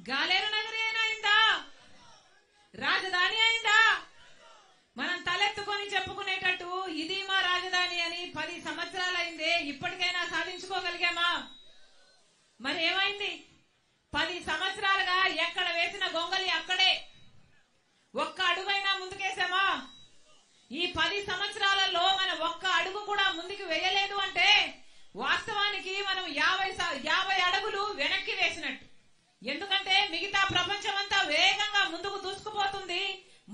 గాలేరు నగరి అయిందా? రాజధాని అయిందా? మనం తలెత్తుకొని చెప్పుకునేటట్టు ఇది మా రాజధాని అని 10 సంవత్సరాలైందే, ఇప్పటికైనా సాధించుకోగలిగామా? మరి ఏమైంది? 10 సంవత్సరాలుగా ఎక్కడ వేసిన గొంగలి అక్కడే, ఒక్క అడుగైనా ముందుకేసామా? ఈ 10 సంవత్సరాలలో మనం ఒక్క అడుగు కూడా ముందుకు వేయలేదు అంటే వాస్తవానికి మనం 50 అడుగులు వెనక్కి వేసినట్టు. ఎందుకంటే మిగతా ప్రపంచం అంతా వేగంగా ముందుకు దూసుకుపోతుంది,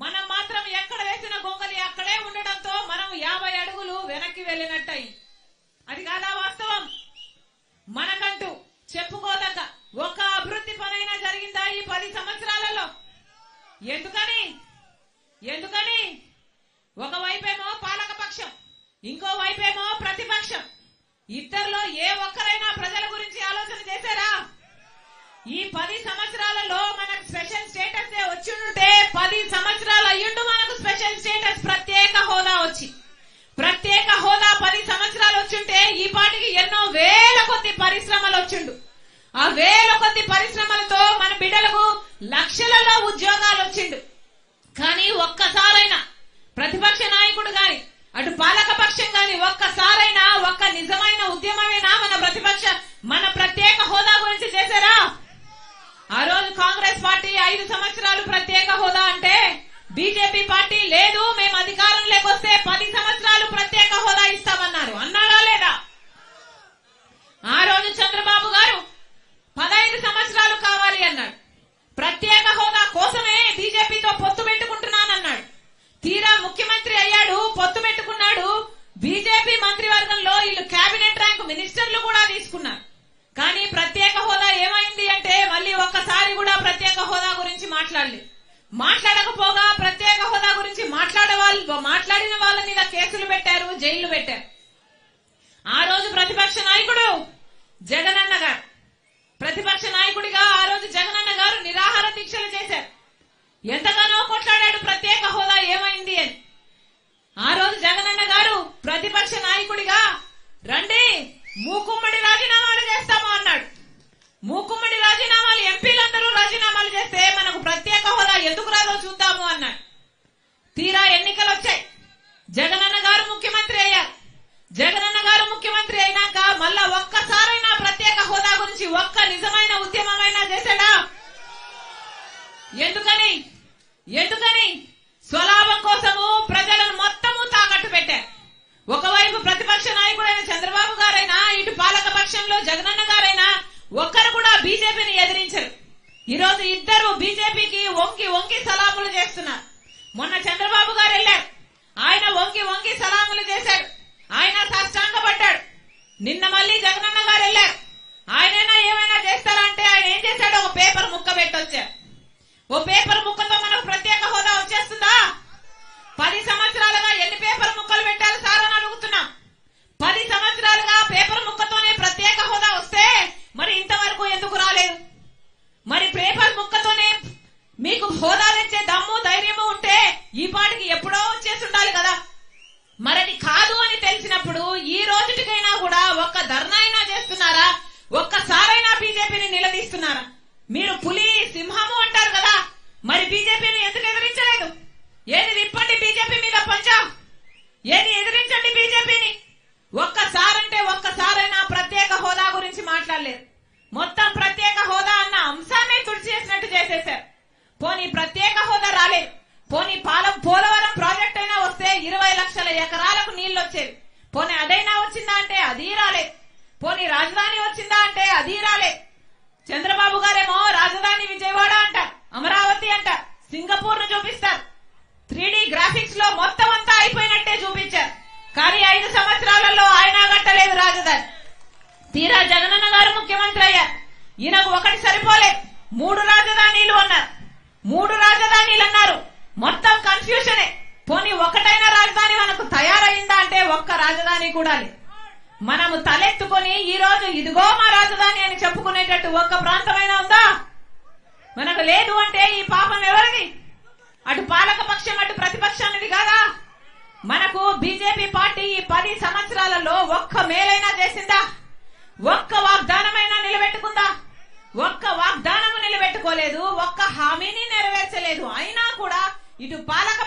మనం మాత్రం ఎక్కడ వేసిన గొంగలి అక్కడే ఉండడంతో మనం 50 అడుగులు వెనక్కి వెళ్ళినట్టయి. అది కాదా వాస్తవం? మనకంటూ చెప్పుకోదగ్గ ఒక అభివృద్ధి పనైనా జరిగిందా ఈ 10 సంవత్సరాలలో? ఎందుకని ఒకవైపేమో పాలక పక్షం, ఇంకో వైపేమో ప్రతిపక్షం. ఇద్దరిలో ఏ ఒక్కరైనా ప్రజల గురించి ఆలోచన చేశారా? ఈ 10 సంవత్సరాలలో మనకు స్పెషల్ స్టేటస్ వచ్చింటే 10 సంవత్సరాలు అయ్యుండు మనకు స్పెషల్ స్టేటస్, ప్రత్యేక హోదా వచ్చి. ప్రత్యేక హోదా 10 సంవత్సరాలు వచ్చింటే ఈ పాటికి ఎన్నో వేల కొద్ది పరిశ్రమలు వచ్చిండు. ఆ వేల కొద్ది పరిశ్రమలతో మన బిడ్డలకు లక్షలలో ఉద్యోగాలు వచ్చిండు. కానీ ఒక్కసారైనా ప్రతిపక్ష నాయకుడు గాని అటు పాలక పక్షం గాని ఒక్కసారైనా ఒక్క నిజమైన ఉద్యమమేనా మన ప్రత్యేక హోదా గురించి చేశారా? ఆ రోజు కాంగ్రెస్ పార్టీ 5 సంవత్సరాలు ప్రత్యేక హోదా అంటే బీజేపీ పార్టీ లేదు, మేము అధికారంలోకి వస్తే 10 సంవత్సరాలు ప్రత్యేక హోదా ఇస్తామన్నారు. అన్నారా లేదా? ఆ రోజు చంద్రబాబు గారు 15 సంవత్సరాలు కావాలి అన్నాడు. ప్రత్యేక హోదా కోసమే బీజేపీతో పొత్తు పెట్టుకుంటున్నానన్నాడు. తీరా ముఖ్యమంత్రి అయ్యాడు, పొత్తు పెట్టుకున్నాడు. బీజేపీ మంత్రివర్గంలో వీళ్ళు కేబినెట్ ర్యాంక్ మినిస్టర్లు కూడా తీసుకున్నారు. కానీ ప్రత్యేక హోదా ఏమైంది అంటే మళ్ళీ ఒక్కసారి కూడా ప్రత్యేక హోదా గురించి మాట్లాడకపోగా ప్రత్యేక హోదా గురించి మాట్లాడిన వాళ్ళ మీద కేసులు పెట్టారు, జైళ్లు పెట్టారు. ఆ రోజు ప్రతిపక్ష నాయకుడు జగనన్న గారు, ప్రతిపక్ష నాయకుడిగా ఆ రోజు జగనన్న గారు నిరాహార దీక్షలు చేశారు. ఎంతగానో కొట్లాడాడు ప్రత్యేక హోదా ఏమైంది అని. ఆ రోజు జగనన్న గారు ప్రతిపక్ష నాయకుడిగా రండి మూకుమ్మడి రాజీనామాలు చేస్తాము అన్నాడు. మూకుమ్మడి రాజీనామాలు ఎంపీలందరూ రాజీనామాలు చేస్తే మనకు ప్రత్యేక హోదా ఎందుకు రాదో చూద్దాము అన్నాడు. తీరా ఎన్నికలు వచ్చాయి, జగనన్న గారు ముఖ్యమంత్రి అయ్యారు. జగనన్న గారు ముఖ్యమంత్రి అయినాక మళ్ళా ఒక్కసారైనా ప్రత్యేక హోదా గురించి ఒక్క నిజమైన ఉద్యమమైనా చేశాడా? ఎందుకని స్వలాభం కోసము ప్రజలను మొత్తము తాకట్టు పెట్టారు. ఒకవైపు ప్రతిపక్ష నాయకుడైన చంద్రబాబు గారైనా ఇటు పాలక పక్షంలో జగనన్న గారైనా ఒక్కరు కూడా బీజేపీని ఎదిరించరు. ఈరోజు ఇద్దరు బీజేపీకి వంగి సలాములు చేస్తున్నారు. మొన్న చంద్రబాబు గారు వెళ్లారు, ఆయన వంగి సలాములు చేశాడు, ఆయన సాష్టాంగపడ్డాడు. నిన్న మళ్ళీ జగనన్న గారు వెళ్లారు, ఆయనైనా ఏమైనా చేస్తారంటే ఆయన ఏం చేశాడు? ఒక పేపర్ ముక్క పెట్టొచ్చారు. ఓ పేపర్ ముక్కతో మనకు ప్రత్యేక హోదా వచ్చేస్తుందా? 10 సంవత్సరాలుగా ఎన్ని పేపర్ ముక్కలు పెట్టాలి సార్ అని అడుగుతున్నాం. 10 సంవత్సరాలుగా పేపర్ ముక్కతోనే ప్రత్యేక హోదా వస్తే మరి ఇంతవరకు ఎందుకు రాలేదు? మరి పేపర్ ముక్కతోనే మీకు హోదా తెచ్చే దమ్ము ధైర్యము ఉంటే ఈ పాటికి ఎప్పుడో వచ్చేసి ఉండాలి కదా. మరది కాదు అని తెలిసినప్పుడు ఈ రోజుటికైనా కూడా ఒక్క ధర్నా అయినా చేస్తున్నారా? ఒక్కసారైనా బీజేపీని నిలదీస్తున్నారా? మీరు పులి సింహము అంటారు కదా, మరి బీజేపీని ఎందుకు ఎదిరించలేదు? ఏది తిప్పండి బీజేపీ మీద పంచా, ఏది ఎదిరించండి బీజేపీని. ఒక్కసారైనా ప్రత్యేక హోదా గురించి మాట్లాడలేదు. మొత్తం ప్రత్యేక హోదా అన్న అంశాన్ని తుడిచేసినట్టు చేసేశారు. పోనీ ప్రత్యేక హోదా రాలేదు, పోనీ పోలవరం ప్రాజెక్ట్ అయినా వస్తే 20 లక్షల ఎకరాలకు నీళ్లు వచ్చేది. పోనీ అదైనా వచ్చిందా అంటే అది రాలేదు. పోనీ రాజధాని వచ్చిందా అంటే అది రాలేదు. చంద్రబాబు గారేమో రాజధాని విజయవాడ అంటారు, అమరావతి అంటారు, సింగపూర్ ను చూపిస్తారు. 3D గ్రాఫిక్స్ లో మొత్తం అంతా అయిపోయినట్టే చూపించారు. కానీ 5 సంవత్సరాలలో ఆయన కట్టలేదు రాజధాని. తీరా జగనన్న గారు ముఖ్యమంత్రి అయ్యారు. ఈయనకు ఒకటి సరిపోలేదు, 3 రాజధానీలు అన్నారు. 3 రాజధానీలు అన్నారు, మొత్తం కన్ఫ్యూజనే. పోనీ ఒకటైనా రాజధాని మనకు తయారైందా అంటే ఒక్క రాజధాని కూడా లేదు. మనము తలెత్తుకొని ఈ రోజు ఇదిగో మా రాజధాని అని చెప్పుకునేటట్టు ఒక్క ప్రాంతమైనా ఉందా? మనకు లేదు అంటే ఈ పాపం ఎవరిది? అటు పాలక పక్షం అటు ప్రతిపక్షానిది కాదా? మనకు బీజేపీ పార్టీ ఈ 10 సంవత్సరాలలో ఒక్క మేలైనా చేసిందా? ఒక్క వాగ్దానమైనా నిలబెట్టుకుందా? ఒక్క వాగ్దానము నిలబెట్టుకోలేదు. తీసుకోలేదు, ఒక్క హామీని నెరవేర్చలేదు. అయినా కూడా ఇటు పాలక